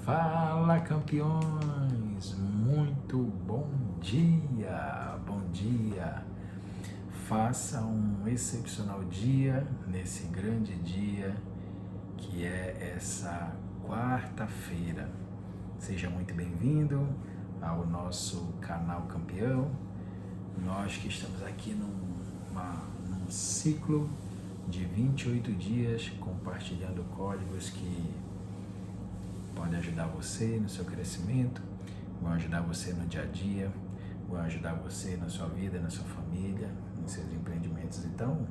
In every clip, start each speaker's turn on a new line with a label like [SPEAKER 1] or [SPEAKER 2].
[SPEAKER 1] Fala, campeões! Muito bom dia! Bom dia! Faça um excepcional dia nesse grande dia que é essa quarta-feira. Seja muito bem-vindo ao nosso canal Campeão. Nós que estamos aqui num ciclo de 28 dias compartilhando códigos que podem ajudar você no seu crescimento, vão ajudar você no dia a dia, vão ajudar você na sua vida, na sua família, nos seus empreendimentos. Então,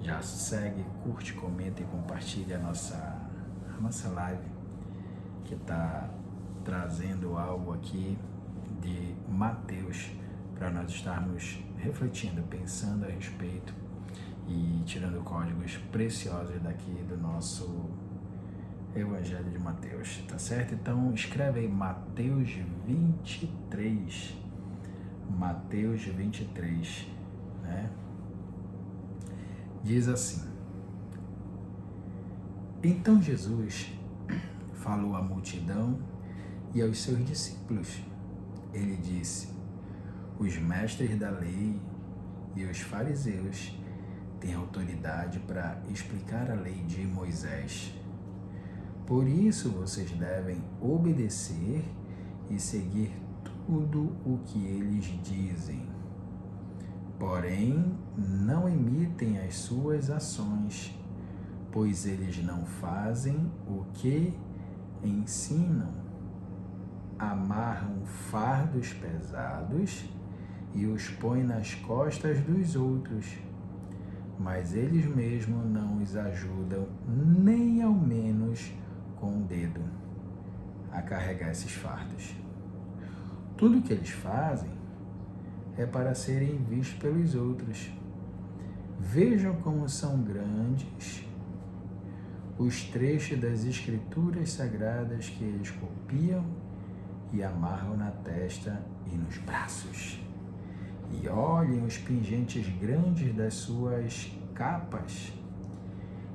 [SPEAKER 1] já segue, curte, comenta e compartilha a nossa live, que está trazendo algo aqui de Mateus para nós estarmos refletindo, pensando a respeito e tirando códigos preciosos daqui do nosso Evangelho de Mateus, tá certo? Então escreve aí Mateus 23, Mateus 23, né? Diz assim: Então Jesus falou à multidão e aos seus discípulos. Ele disse: os mestres da lei e os fariseus têm autoridade para explicar a lei de Moisés. Por isso vocês devem obedecer e seguir tudo o que eles dizem. Porém, não imitem as suas ações, pois eles não fazem o que ensinam. Amarram fardos pesados e os põem nas costas dos outros, mas eles mesmos não os ajudam nem ao menos com o dedo a carregar esses fardos. Tudo que eles fazem é para serem vistos pelos outros. Vejam como são grandes os trechos das escrituras sagradas que eles copiam e amarram na testa e nos braços. E olhem os pingentes grandes das suas capas.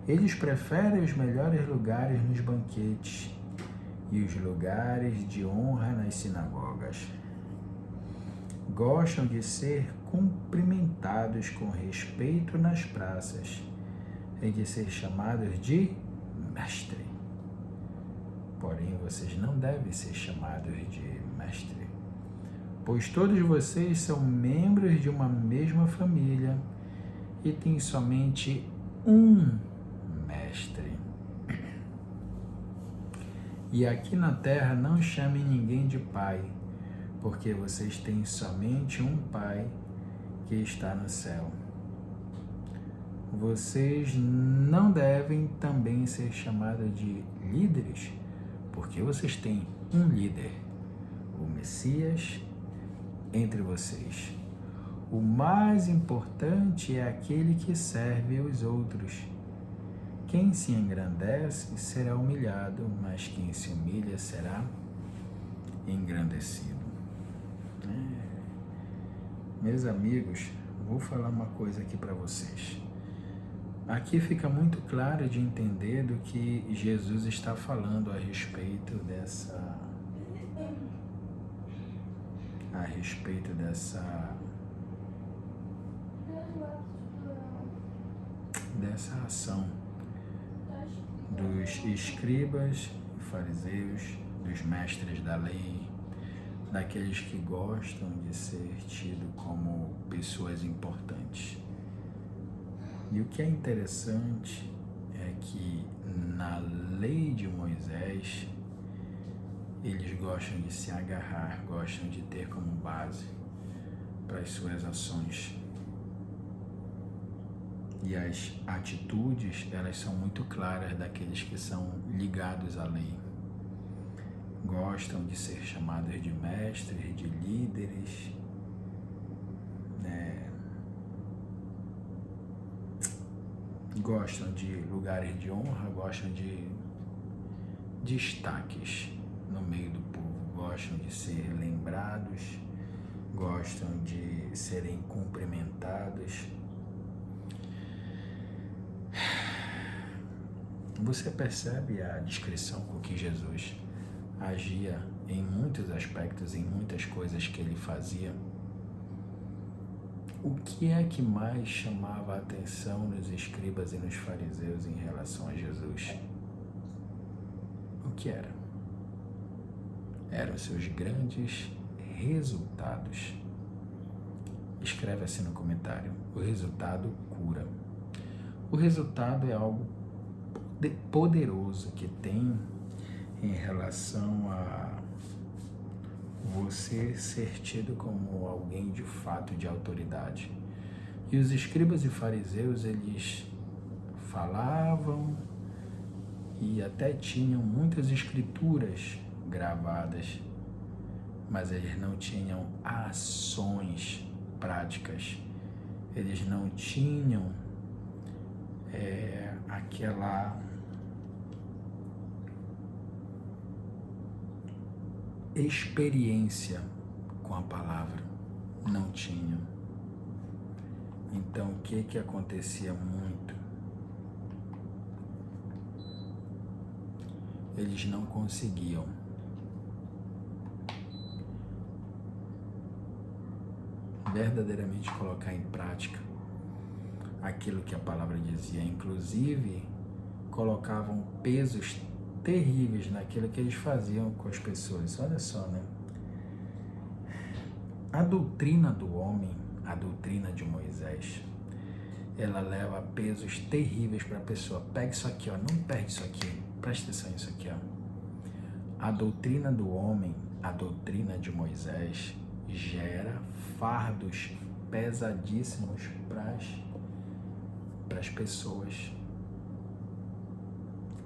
[SPEAKER 1] Eles preferem os melhores lugares nos banquetes e os lugares de honra nas sinagogas. Gostam de ser cumprimentados com respeito nas praças e de ser chamados de mestre. Porém, vocês não devem ser chamados de mestre, pois todos vocês são membros de uma mesma família e têm somente um mestre. E aqui na terra não chamem ninguém de pai, porque vocês têm somente um pai que está no céu. Vocês não devem também ser chamados de líderes, porque vocês têm um líder, o Messias, entre vocês. O mais importante é aquele que serve aos outros. Quem se engrandece será humilhado, mas quem se humilha será engrandecido. Meus amigos, vou falar uma coisa aqui para vocês. Aqui fica muito claro de entender do que Jesus está falando a respeito dessa ação dos escribas, fariseus, dos mestres da lei, daqueles que gostam de ser tidos como pessoas importantes. E o que é interessante é que na lei de Moisés, eles gostam de se agarrar, gostam de ter como base para as suas ações. E as atitudes, elas são muito claras daqueles que são ligados à lei. Gostam de ser chamados de mestres, de líderes, gostam de lugares de honra, gostam de destaques no meio do povo, gostam de ser lembrados, gostam de serem cumprimentados. Você percebe a descrição com que Jesus agia em muitos aspectos, em muitas coisas que ele fazia, o que é que mais chamava a atenção nos escribas e nos fariseus em relação a Jesus? O que era? Eram seus grandes resultados. Escreve assim no comentário: o resultado cura. O resultado é algo poderoso que tem em relação a você ser tido como alguém de fato de autoridade. E os escribas e fariseus, eles falavam e até tinham muitas escrituras gravadas, mas eles não tinham ações práticas, eles não tinham aquela experiência com a palavra, não tinham. Então, o que acontecia muito? Eles não conseguiam verdadeiramente colocar em prática aquilo que a palavra dizia. Inclusive, colocavam pesos terríveis naquilo que eles faziam com as pessoas. Olha só, né? A doutrina do homem, a doutrina de Moisés, ela leva pesos terríveis para a pessoa. Pega isso aqui, ó, não perde isso aqui. Presta atenção nisso aqui, ó. A doutrina do homem, a doutrina de Moisés, gera fardos pesadíssimos para as pessoas.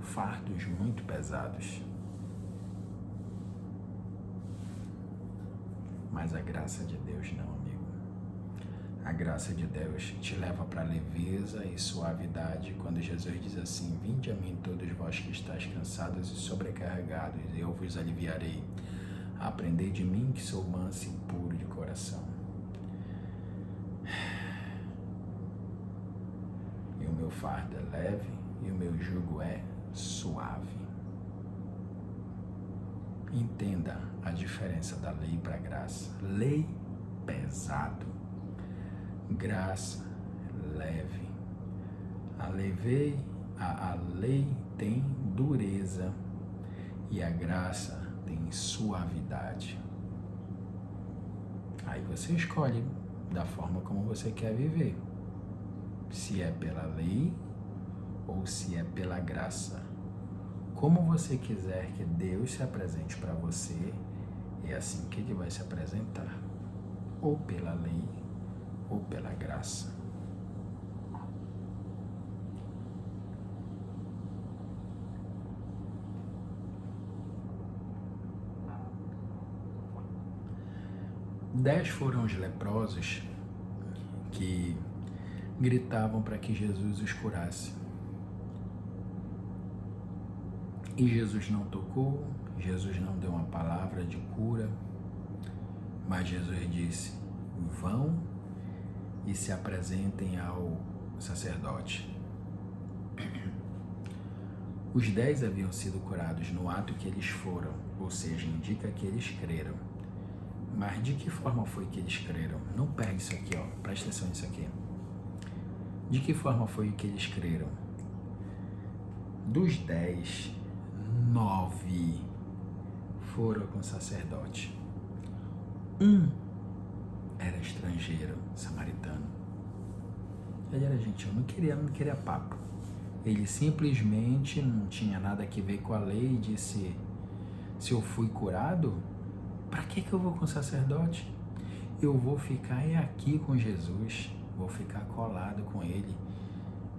[SPEAKER 1] Fardos muito pesados. Mas a graça de Deus não, amigo. A graça de Deus te leva para leveza e suavidade. Quando Jesus diz assim: vinde a mim todos vós que estáis cansados e sobrecarregados, e eu vos aliviarei. Aprendei de mim que sou manso e puro de coração. E o meu fardo é leve e o meu jugo é suave. Entenda a diferença da lei para a graça. Lei, pesado. Graça, leve. A lei tem dureza e a graça tem suavidade. Aí você escolhe da forma como você quer viver. Se é pela lei ou se é pela graça. Como você quiser que Deus se apresente para você, é assim que Ele vai se apresentar. Ou pela lei ou pela graça. Dez foram os leprosos que gritavam para que Jesus os curasse. E Jesus não tocou, Jesus não deu uma palavra de cura, mas Jesus disse: vão e se apresentem ao sacerdote. Os 10 haviam sido curados no ato que eles foram, ou seja, indica que eles creram. Mas de que forma foi que eles creram? Não perde isso aqui, ó. Presta atenção nisso aqui. De que forma foi que eles creram? Dos 10, 9 foram com o sacerdote. Um era estrangeiro, samaritano. Ele era gentil, não queria papo. Ele simplesmente não tinha nada a ver com a lei e disse: se eu fui curado, para que eu vou com o sacerdote? Eu vou ficar aqui com Jesus, vou ficar colado com Ele.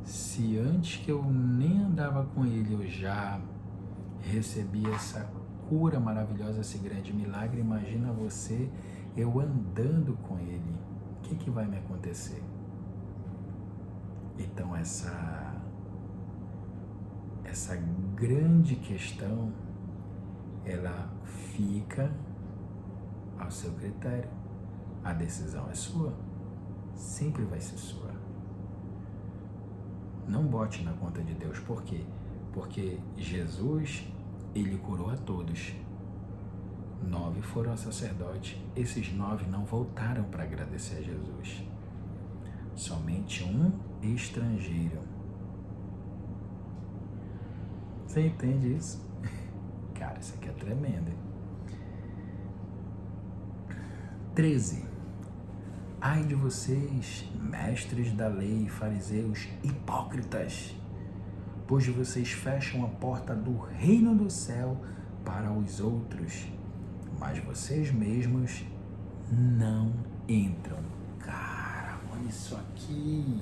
[SPEAKER 1] Se antes que eu nem andava com Ele, eu já recebi essa cura maravilhosa, esse grande milagre, imagina você, eu andando com Ele. O que vai me acontecer? Então essa grande questão, ela fica ao seu critério. A decisão é sua, sempre vai ser sua. Não bote na conta de Deus. Por quê? Porque Jesus, Ele curou a todos, 9 foram ao sacerdote. Esses 9 não voltaram para agradecer a Jesus. Somente um estrangeiro. Você entende isso? Cara, isso aqui é tremendo. 13. Ai de vocês, mestres da lei, fariseus, hipócritas, pois vocês fecham a porta do reino do céu para os outros, mas vocês mesmos não entram. Cara, olha isso aqui.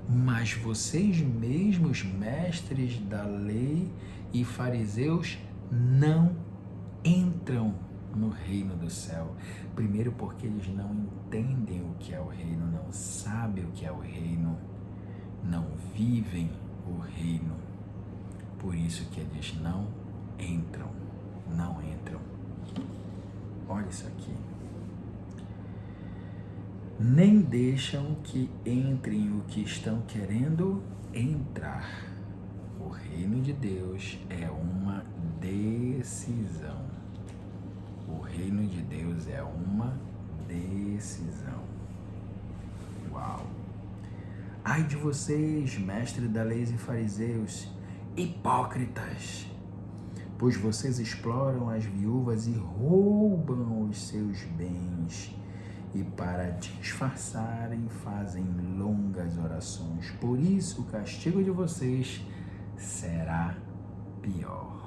[SPEAKER 1] Mas vocês mesmos, mestres da lei e fariseus, não entram no reino do céu. Primeiro porque eles não entendem o que é o reino, não sabem o que é o reino, não vivem o reino. Por isso que eles não entram. Olha isso aqui. Nem deixam que entrem o que estão querendo entrar. O reino de Deus é uma decisão. O reino de Deus é uma decisão. Uau! Ai de vocês, mestres da lei e fariseus, hipócritas, pois vocês exploram as viúvas e roubam os seus bens, e para disfarçarem fazem longas orações. Por isso o castigo de vocês será pior.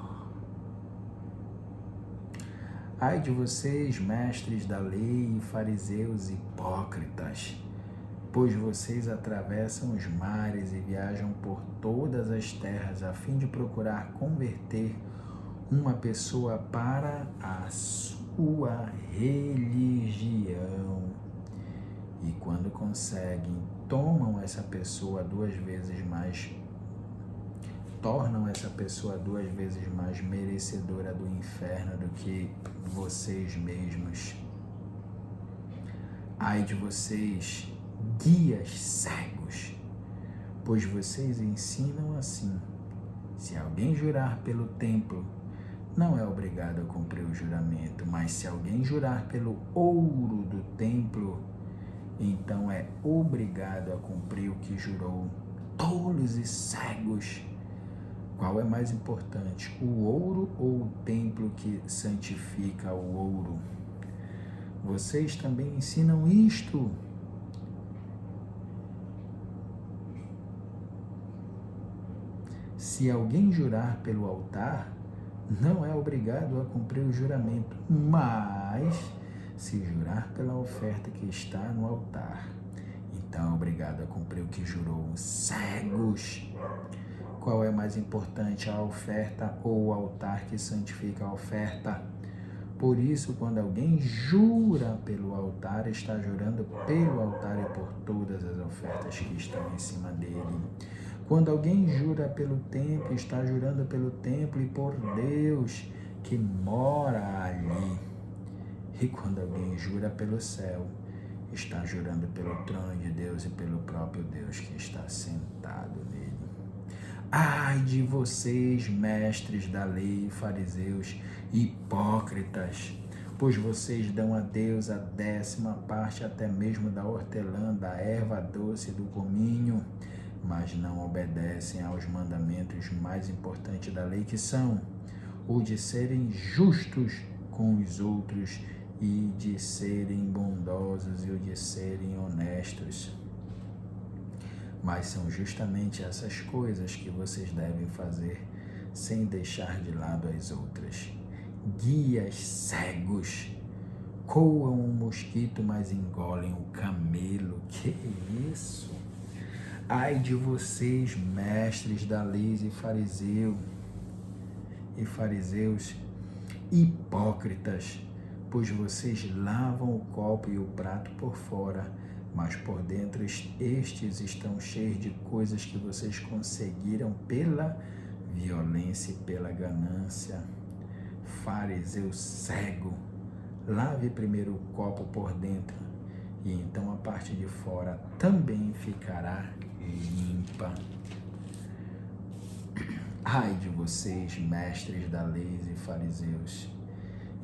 [SPEAKER 1] Ai de vocês, mestres da lei e fariseus hipócritas, pois vocês atravessam os mares e viajam por todas as terras a fim de procurar converter uma pessoa para a sua religião. E quando conseguem, tornam essa pessoa duas vezes mais merecedora do inferno do que vocês mesmos. Ai de vocês, guias cegos, pois vocês ensinam assim: se alguém jurar pelo templo, não é obrigado a cumprir o juramento, mas se alguém jurar pelo ouro do templo, então é obrigado a cumprir o que jurou. Tolos e cegos! Qual é mais importante, o ouro ou o templo que santifica o ouro? Vocês também ensinam isto. Se alguém jurar pelo altar, não é obrigado a cumprir o juramento, mas se jurar pela oferta que está no altar, então é obrigado a cumprir o que jurou. Cegos! Qual é mais importante, a oferta ou o altar que santifica a oferta? Por isso, quando alguém jura pelo altar, está jurando pelo altar e por todas as ofertas que estão em cima dele. Quando alguém jura pelo templo, está jurando pelo templo e por Deus que mora ali. E quando alguém jura pelo céu, está jurando pelo trono de Deus e pelo próprio Deus que está sentado nele. Ai de vocês, mestres da lei, fariseus, hipócritas, pois vocês dão a Deus a 10ª parte até mesmo da hortelã, da erva doce, do cominho, mas não obedecem aos mandamentos mais importantes da lei, que são o de serem justos com os outros e de serem bondosos e o de serem honestos. Mas são justamente essas coisas que vocês devem fazer sem deixar de lado as outras. Guias cegos, coam um mosquito, mas engolem o camelo. Que isso? Ai de vocês, mestres da lei e fariseus, hipócritas, pois vocês lavam o copo e o prato por fora, mas por dentro estes estão cheios de coisas que vocês conseguiram pela violência e pela ganância. Fariseu cego, lave primeiro o copo por dentro, e então a parte de fora também ficará limpa. Ai de vocês, mestres da lei e fariseus,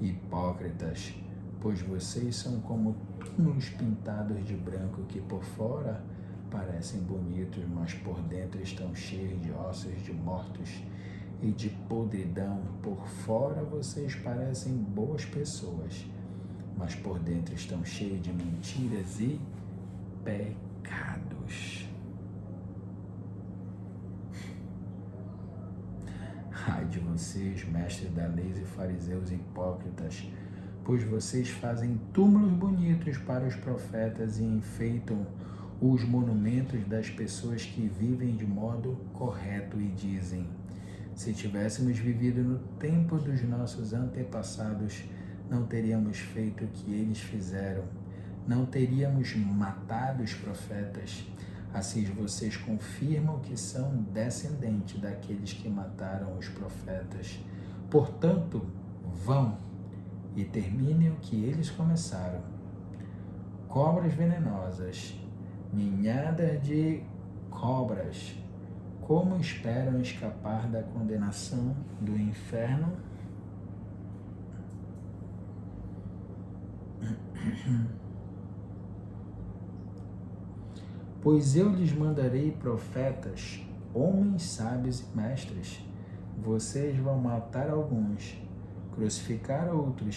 [SPEAKER 1] Hipócritas, pois vocês são como túmulos pintados de branco que por fora parecem bonitos, mas por dentro estão cheios de ossos de mortos e de podridão. Por fora vocês parecem boas pessoas, mas por dentro estão cheios de mentiras e pecados. Ai de vocês, mestres da lei e fariseus hipócritas, pois vocês fazem túmulos bonitos para os profetas e enfeitam os monumentos das pessoas que vivem de modo correto e dizem: se tivéssemos vivido no tempo dos nossos antepassados, não teríamos feito o que eles fizeram, não teríamos matado os profetas. Assim vocês confirmam que são descendentes daqueles que mataram os profetas. Portanto, vão e terminem o que eles começaram. Cobras venenosas, ninhadas de cobras, como esperam escapar da condenação do inferno? Pois eu lhes mandarei profetas, homens sábios e mestres. Vocês vão matar alguns, crucificar outros,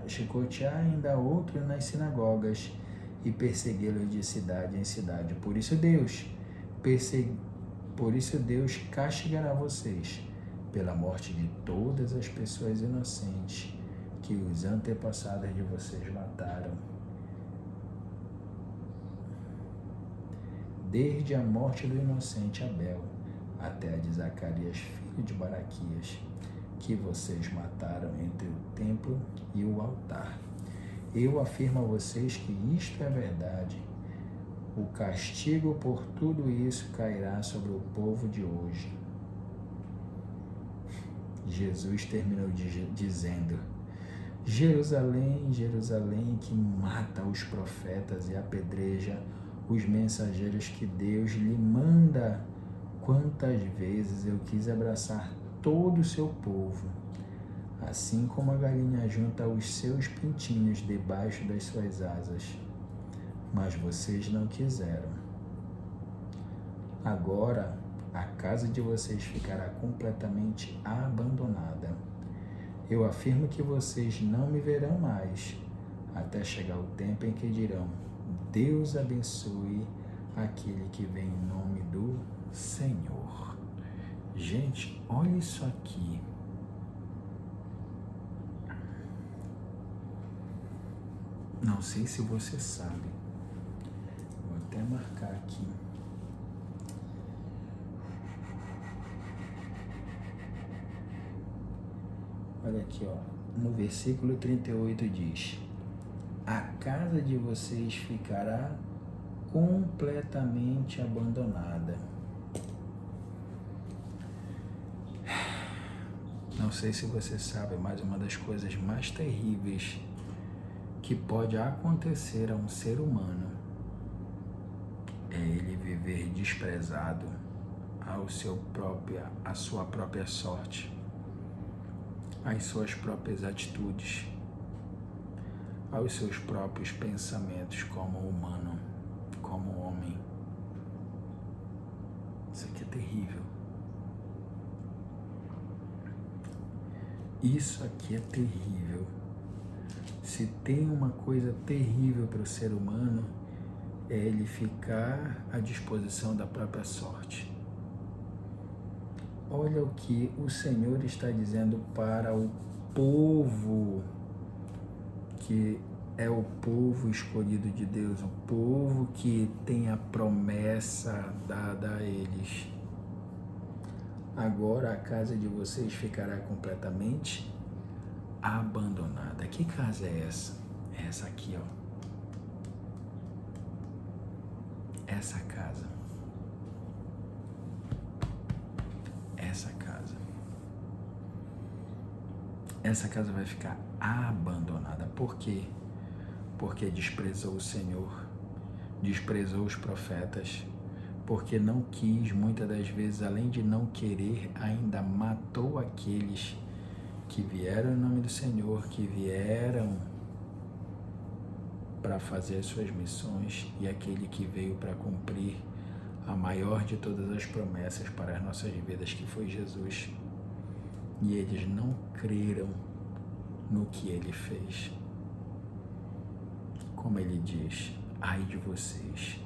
[SPEAKER 1] chicotear ainda outros nas sinagogas e persegui-los de cidade em cidade. Por isso Deus castigará vocês pela morte de todas as pessoas inocentes que os antepassados de vocês mataram. Desde a morte do inocente Abel até a de Zacarias, filho de Baraquias, que vocês mataram entre o templo e o altar. Eu afirmo a vocês que isto é verdade. O castigo por tudo isso cairá sobre o povo de hoje. Jesus terminou dizendo: Jerusalém, Jerusalém, que mata os profetas e apedreja os mensageiros que Deus lhe manda. Quantas vezes eu quis abraçar todo o seu povo, assim como a galinha junta os seus pintinhos debaixo das suas asas, mas vocês não quiseram. Agora a casa de vocês ficará completamente abandonada. Eu afirmo que vocês não me verão mais, até chegar o tempo em que dirão: Deus abençoe aquele que vem em nome do Senhor. Gente, olha isso aqui. Não sei se você sabe. Vou até marcar aqui. Olha aqui, ó. No versículo 38 diz: a casa de vocês ficará completamente abandonada. Não sei se você sabe, mas uma das coisas mais terríveis que pode acontecer a um ser humano é ele viver desprezado à sua própria sorte, às suas próprias atitudes, aos seus próprios pensamentos como humano, como homem. Isso aqui é terrível. Isso aqui é terrível. Se tem uma coisa terrível para o ser humano, é ele ficar à disposição da própria sorte. Olha o que o Senhor está dizendo para o povo, que é o povo escolhido de Deus, o povo que tem a promessa dada a eles. Agora a casa de vocês ficará completamente abandonada. Que casa é essa? É essa aqui, ó. Essa casa. Essa casa. Essa casa vai ficar abandonada. Por quê? Porque desprezou o Senhor, desprezou os profetas, porque não quis, muitas das vezes, além de não querer, ainda matou aqueles que vieram em nome do Senhor, que vieram para fazer as suas missões, e aquele que veio para cumprir a maior de todas as promessas para as nossas vidas, que foi Jesus. E eles não creram no que ele fez. Como ele diz: ai de vocês,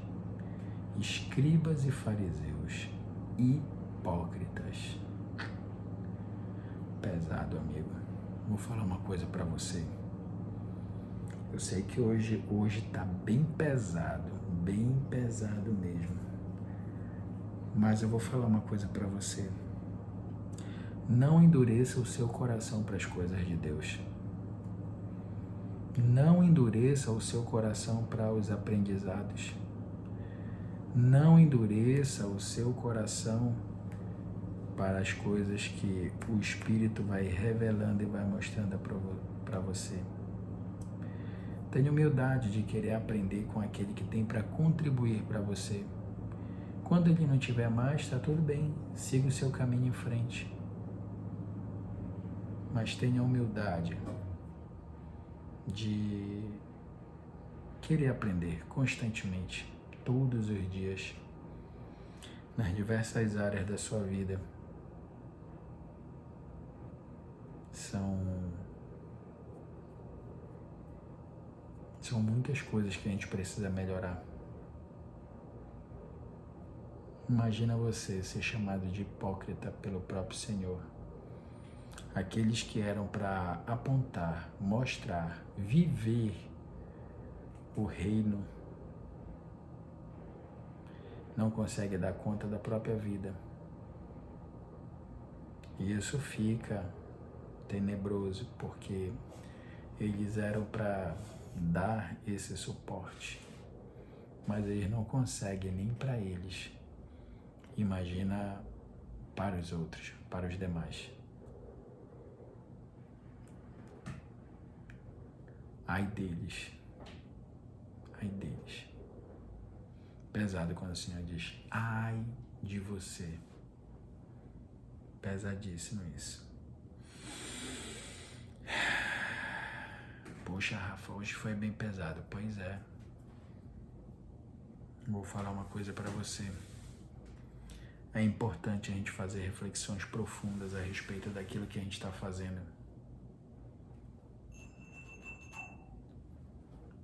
[SPEAKER 1] escribas e fariseus, hipócritas. Pesado, amigo. Vou falar uma coisa para você. Eu sei que hoje tá bem pesado mesmo. Mas eu vou falar uma coisa para você. Não endureça o seu coração para as coisas de Deus. Não endureça o seu coração para os aprendizados. Não endureça o seu coração para as coisas que o Espírito vai revelando e vai mostrando para você. Tenha humildade de querer aprender com aquele que tem para contribuir para você. Quando ele não tiver mais, está tudo bem. Siga o seu caminho em frente. Mas tenha humildade de querer aprender constantemente, todos os dias, nas diversas áreas da sua vida. São muitas coisas que a gente precisa melhorar. Imagina você ser chamado de hipócrita pelo próprio Senhor. Aqueles que eram para apontar, mostrar, viver o reino, não conseguem dar conta da própria vida. E isso fica tenebroso, porque eles eram para dar esse suporte, mas eles não conseguem nem para eles. Imagina para os outros, para os demais. Ai deles. Ai deles. Pesado quando o Senhor diz: ai de você. Pesadíssimo isso. Poxa, Rafa, hoje foi bem pesado. Pois é. Vou falar uma coisa para você. É importante a gente fazer reflexões profundas a respeito daquilo que a gente está fazendo,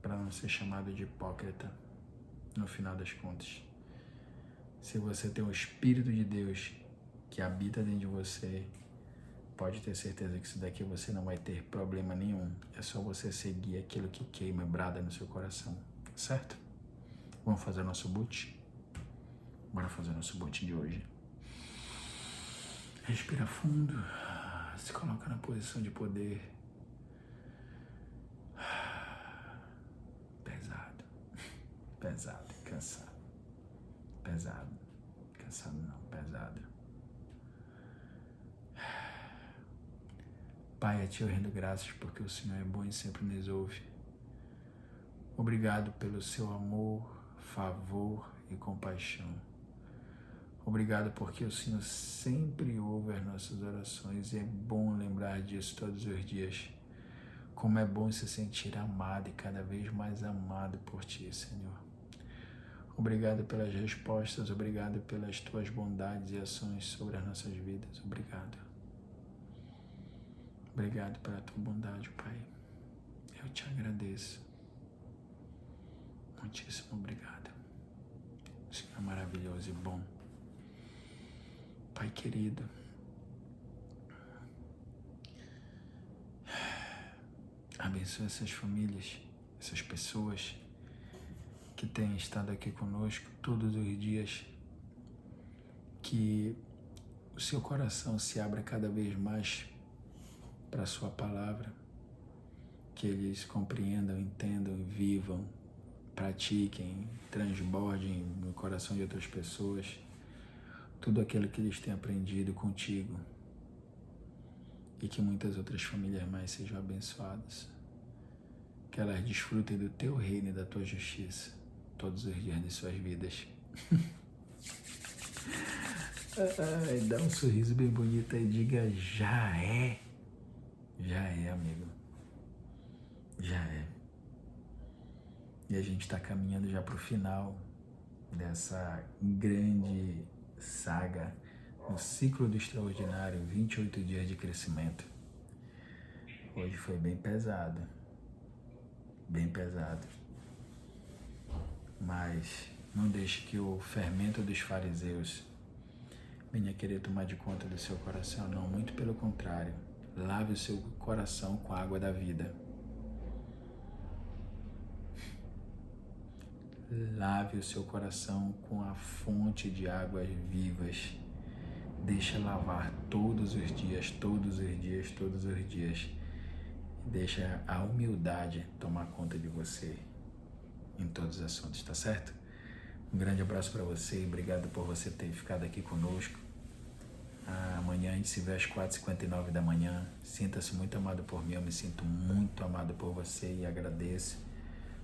[SPEAKER 1] para não ser chamado de hipócrita no final das contas. Se você tem o Espírito de Deus que habita dentro de você, pode ter certeza que isso daqui você não vai ter problema nenhum. É só você seguir aquilo que queima, brada no seu coração, certo? Vamos fazer o nosso boot? Bora fazer o nosso boot de hoje. Respira fundo, se coloca na posição de poder. Pesado, cansado. Pesado, cansado não, pesado. Pai, a Ti eu rendo graças porque o Senhor é bom e sempre nos ouve. Obrigado pelo Seu amor, favor e compaixão. Obrigado porque o Senhor sempre ouve as nossas orações e é bom lembrar disso todos os dias. Como é bom se sentir amado e cada vez mais amado por Ti, Senhor. Obrigado pelas respostas, obrigado pelas Tuas bondades e ações sobre as nossas vidas. Obrigado. Obrigado pela Tua bondade, Pai. Eu Te agradeço. Muitíssimo obrigado. O Senhor é maravilhoso e bom. Pai querido, abençoa essas famílias, essas pessoas que têm estado aqui conosco todos os dias, que o seu coração se abra cada vez mais para a sua palavra, que eles compreendam, entendam, vivam, pratiquem, transbordem no coração de outras pessoas tudo aquilo que eles têm aprendido contigo, e que muitas outras famílias mais sejam abençoadas, que elas desfrutem do Teu reino e da Tua justiça todos os dias de suas vidas. Dá um sorriso bem bonito e diga: já é. Já é, amigo. Já é. E a gente está caminhando já para o final dessa grande saga no ciclo do extraordinário, 28 dias de crescimento. Hoje foi bem pesado. Bem pesado. Mas não deixe que o fermento dos fariseus venha querer tomar de conta do seu coração, não. Muito pelo contrário. Lave o seu coração com a água da vida. Lave o seu coração com a fonte de águas vivas. Deixa lavar todos os dias, todos os dias, todos os dias. Deixa a humildade tomar conta de você em todos os assuntos, tá certo? Um grande abraço para você e obrigado por você ter ficado aqui conosco. Amanhã a gente se vê às 4h59 da manhã. Sinta-se muito amado por mim, eu me sinto muito amado por você e agradeço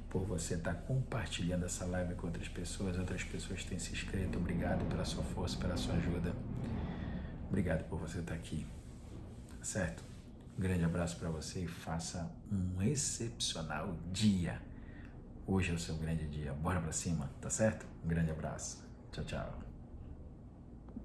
[SPEAKER 1] por você estar compartilhando essa live com outras pessoas têm se inscrito. Obrigado pela sua força, pela sua ajuda. Obrigado por você estar aqui, certo? Um grande abraço para você e faça um excepcional dia. Hoje é o seu grande dia. Bora pra cima, tá certo? Um grande abraço. Tchau, tchau.